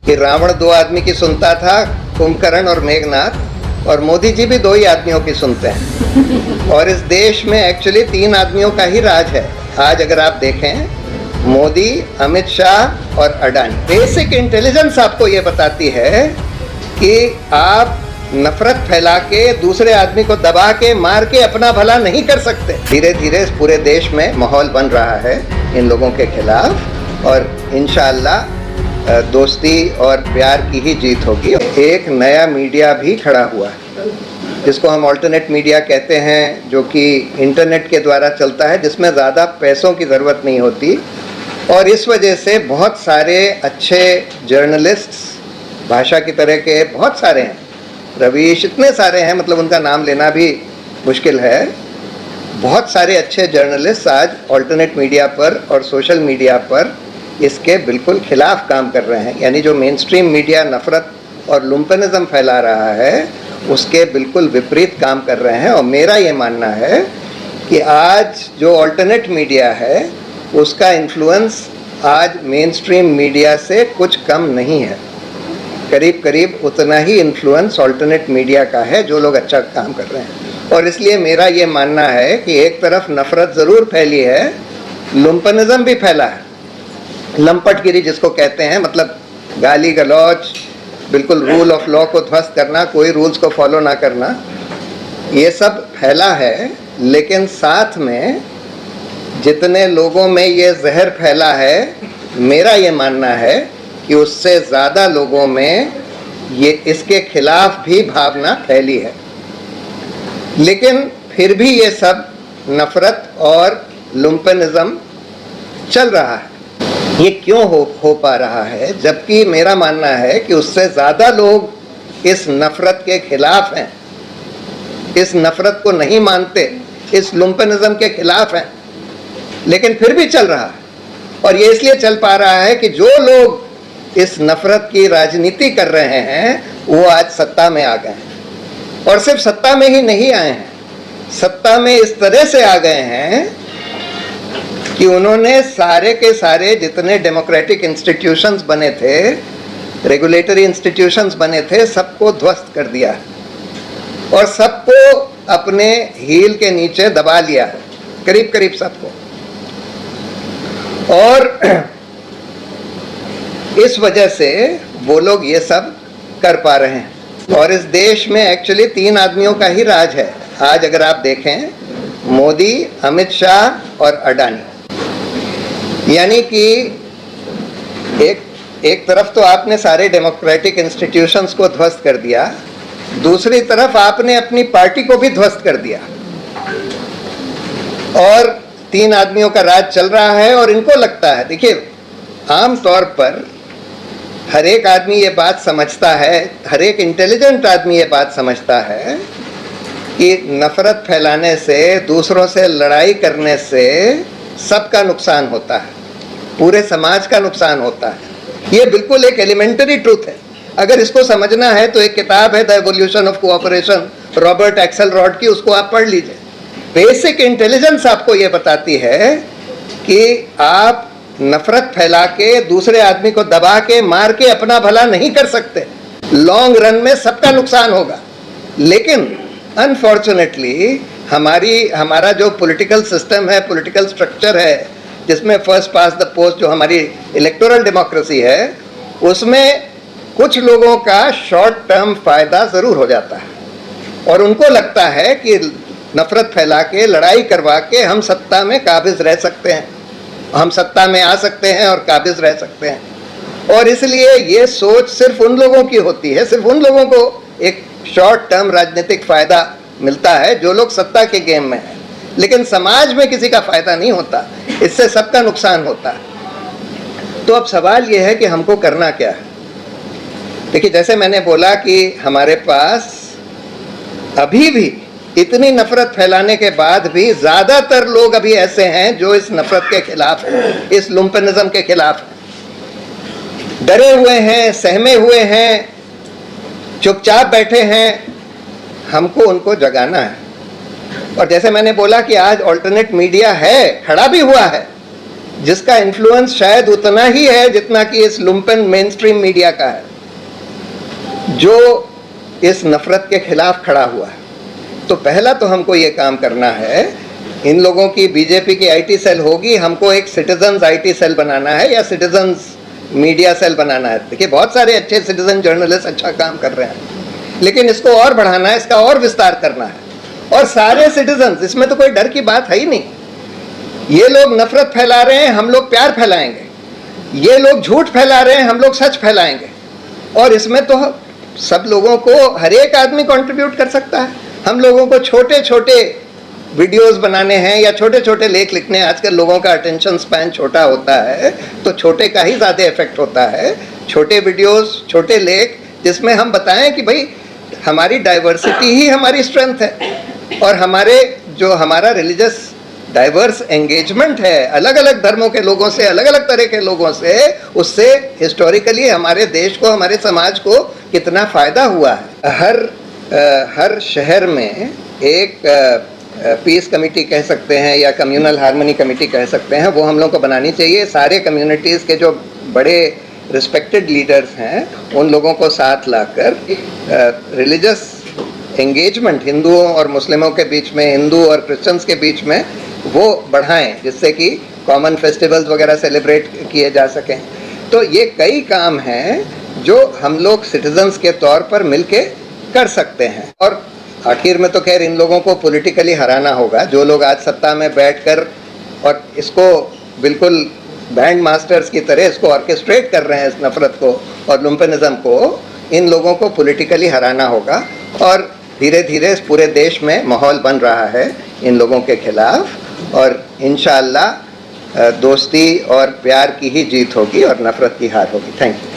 कि रावण दो आदमी की सुनता था, कुंभकर्ण और मेघनाथ, और मोदी जी भी दो ही आदमियों की सुनते हैं। और इस देश में एक्चुअली तीन आदमियों का ही राज है। आज अगर आप देखें, मोदी, अमित शाह और अडानी। बेसिक इंटेलिजेंस आपको ये बताती है कि आप नफरत फैला के दूसरे आदमी को दबा के मार के अपना भला नहीं कर सकते। धीरे धीरे पूरे देश में माहौल बन रहा है इन लोगों के खिलाफ, और इंशाअल्लाह दोस्ती और प्यार की ही जीत होगी। एक नया मीडिया भी खड़ा हुआ है जिसको हम ऑल्टरनेट मीडिया कहते हैं, जो कि इंटरनेट के द्वारा चलता है, जिसमें ज़्यादा पैसों की ज़रूरत नहीं होती। और इस वजह से बहुत सारे अच्छे जर्नलिस्ट्स, भाषा की तरह के बहुत सारे हैं, रवीश, इतने सारे हैं, मतलब उनका नाम लेना भी मुश्किल है। बहुत सारे अच्छे जर्नलिस्ट आज ऑल्टरनेट मीडिया पर और सोशल मीडिया पर इसके बिल्कुल खिलाफ काम कर रहे हैं। यानी जो मेन स्ट्रीम मीडिया नफरत और लुम्पनिज्म फैला रहा है, उसके बिल्कुल विपरीत काम कर रहे हैं। और मेरा ये मानना है कि आज जो ऑल्टरनेट मीडिया है उसका इन्फ्लुएंस आज मेन स्ट्रीम मीडिया से कुछ कम नहीं है। करीब करीब उतना ही इन्फ्लुएंस ऑल्टरनेट मीडिया का है, जो लोग अच्छा काम कर रहे हैं। और इसलिए मेरा ये मानना है कि एक तरफ नफरत ज़रूर फैली है, लुम्पनिज्म भी फैला है, लंपटगिरी जिसको कहते हैं, मतलब गाली गलौज, बिल्कुल रूल ऑफ लॉ को ध्वस्त करना, कोई रूल्स को फॉलो ना करना, ये सब फैला है। लेकिन साथ में जितने लोगों में ये जहर फैला है, मेरा ये मानना है कि उससे ज़्यादा लोगों में ये इसके खिलाफ भी भावना फैली है। लेकिन फिर भी ये सब नफरत और लुम्पनिज्म चल रहा है। ये क्यों हो पा रहा है, जबकि मेरा मानना है कि उससे ज़्यादा लोग इस नफरत के खिलाफ हैं, इस नफरत को नहीं मानते, इस लुम्पनिज्म के खिलाफ हैं, लेकिन फिर भी चल रहा है। और ये इसलिए चल पा रहा है कि जो लोग इस नफरत की राजनीति कर रहे हैं वो आज सत्ता में आ गए हैं। और सिर्फ सत्ता में ही नहीं आए हैं, सत्ता में इस तरह से आ गए हैं कि उन्होंने सारे के सारे जितने डेमोक्रेटिक इंस्टीट्यूशंस बने थे, रेगुलेटरी इंस्टीट्यूशंस बने थे, सबको ध्वस्त कर दिया और सबको अपने हील के नीचे दबा लिया, करीब करीब सबको। और इस वजह से वो लोग ये सब कर पा रहे हैं। और इस देश में एक्चुअली तीन आदमियों का ही राज है। आज अगर आप देखें, मोदी, अमित शाह और अडानी। यानी कि एक तरफ तो आपने सारे डेमोक्रेटिक इंस्टीट्यूशंस को ध्वस्त कर दिया, दूसरी तरफ आपने अपनी पार्टी को भी ध्वस्त कर दिया, और तीन आदमियों का राज चल रहा है। और इनको लगता है, देखिए, आम तौर पर हर एक आदमी ये बात समझता है, हर एक इंटेलिजेंट आदमी ये बात समझता है कि नफरत फैलाने से, दूसरों से लड़ाई करने से सबका नुकसान होता है, पूरे समाज का नुकसान होता है। ये बिल्कुल एक एलिमेंटरी ट्रूथ है। अगर इसको समझना है तो एक किताब है, the evolution of cooperation, Robert Axelrod की, उसको आप पढ़ लीजिए। बेसिक इंटेलिजेंस आपको ये बताती है कि आप नफरत फैला के दूसरे आदमी को दबा के मार के अपना भला नहीं कर सकते। लॉन्ग रन में सबका नुकसान होगा। लेकिन अनफॉर्चुनेटली हमारा जो पॉलिटिकल सिस्टम है, पॉलिटिकल स्ट्रक्चर है, जिसमें फर्स्ट पास द पोस्ट, जो हमारी इलेक्टोरल डेमोक्रेसी है, उसमें कुछ लोगों का शॉर्ट टर्म फायदा ज़रूर हो जाता है। और उनको लगता है कि नफरत फैला के, लड़ाई करवा के हम सत्ता में काबिज रह सकते हैं, हम सत्ता में आ सकते हैं और काबिज रह सकते हैं। और इसलिए ये सोच सिर्फ उन लोगों की होती है, सिर्फ उन लोगों को एक शॉर्ट टर्म राजनीतिक फ़ायदा मिलता है जो लोग सत्ता के गेम में हैं। लेकिन समाज में किसी का फ़ायदा नहीं होता, इससे सबका नुकसान होता है। तो अब सवाल ये है कि हमको करना क्या है। देखिए, जैसे मैंने बोला कि हमारे पास अभी भी इतनी नफरत फैलाने के बाद भी ज़्यादातर लोग अभी ऐसे हैं जो इस नफरत के खिलाफ हैं, इस लुम्पनिज्म के खिलाफ हैं, डरे हुए हैं, सहमे हुए हैं, चुपचाप बैठे हैं। हमको उनको जगाना है। और जैसे मैंने बोला कि आज ऑल्टरनेट मीडिया है, खड़ा भी हुआ है, जिसका इन्फ्लुएंस शायद उतना ही है जितना कि इस लुम्पन मेन स्ट्रीम मीडिया का है, जो इस नफरत के खिलाफ खड़ा हुआ है। तो पहला तो हमको ये काम करना है, इन लोगों की बीजेपी की आईटी सेल होगी, हमको एक सिटीजन्स आईटी सेल बनाना है या सिटीजन्स मीडिया सेल बनाना है। देखिए बहुत सारे अच्छे सिटीजन जर्नलिस्ट अच्छा काम कर रहे हैं, लेकिन इसको और बढ़ाना है, इसका और विस्तार करना है। और सारे सिटीजन्स, इसमें तो कोई डर की बात है ही नहीं। ये लोग नफरत फैला रहे हैं, हम लोग प्यार फैलाएंगे। ये लोग झूठ फैला रहे हैं, हम लोग सच फैलाएंगे। और इसमें तो सब लोगों को, हर एक आदमी कंट्रीब्यूट कर सकता है। हम लोगों को छोटे छोटे वीडियोस बनाने हैं या छोटे छोटे लेख लिखने हैं। आजकल लोगों का अटेंशन स्पैन छोटा होता है, तो छोटे का ही ज़्यादा इफेक्ट होता है। छोटे वीडियोस, छोटे लेख, जिसमें हम बताएं कि भाई हमारी डाइवर्सिटी ही हमारी स्ट्रेंथ है, और हमारा रिलीजियस डाइवर्स एंगेजमेंट है अलग अलग धर्मों के लोगों से, अलग अलग तरह के लोगों से, उससे हिस्टोरिकली हमारे देश को, हमारे समाज को कितना फ़ायदा हुआ है। हर शहर में एक पीस कमेटी कह सकते हैं या कम्युनल हार्मनी कमेटी कह सकते हैं, वो हम लोग को बनानी चाहिए। सारे कम्युनिटीज़ के जो बड़े रिस्पेक्टेड लीडर्स हैं, उन लोगों को साथ लाकर रिलीजियस एंगेजमेंट हिंदुओं और मुस्लिमों के बीच में, हिंदू और क्रिश्चियंस के बीच में, वो बढ़ाएं, जिससे कि कॉमन फेस्टिवल्स वगैरह सेलिब्रेट किए जा सकें। तो ये कई काम हैं जो हम लोग सिटीजन्स के तौर पर मिलके कर सकते हैं। और आखिर में तो खैर इन लोगों को पॉलिटिकली हराना होगा, जो लोग आज सत्ता में बैठकर और इसको बिल्कुल बैंड मास्टर्स की तरह इसको ऑर्केस्ट्रेट कर रहे हैं, इस नफरत को और लुम्पनिज्म को, इन लोगों को पॉलिटिकली हराना होगा। और धीरे धीरे इस पूरे देश में माहौल बन रहा है इन लोगों के खिलाफ, और इंशाअल्लाह दोस्ती और प्यार की ही जीत होगी और नफरत की हार होगी। Thank you.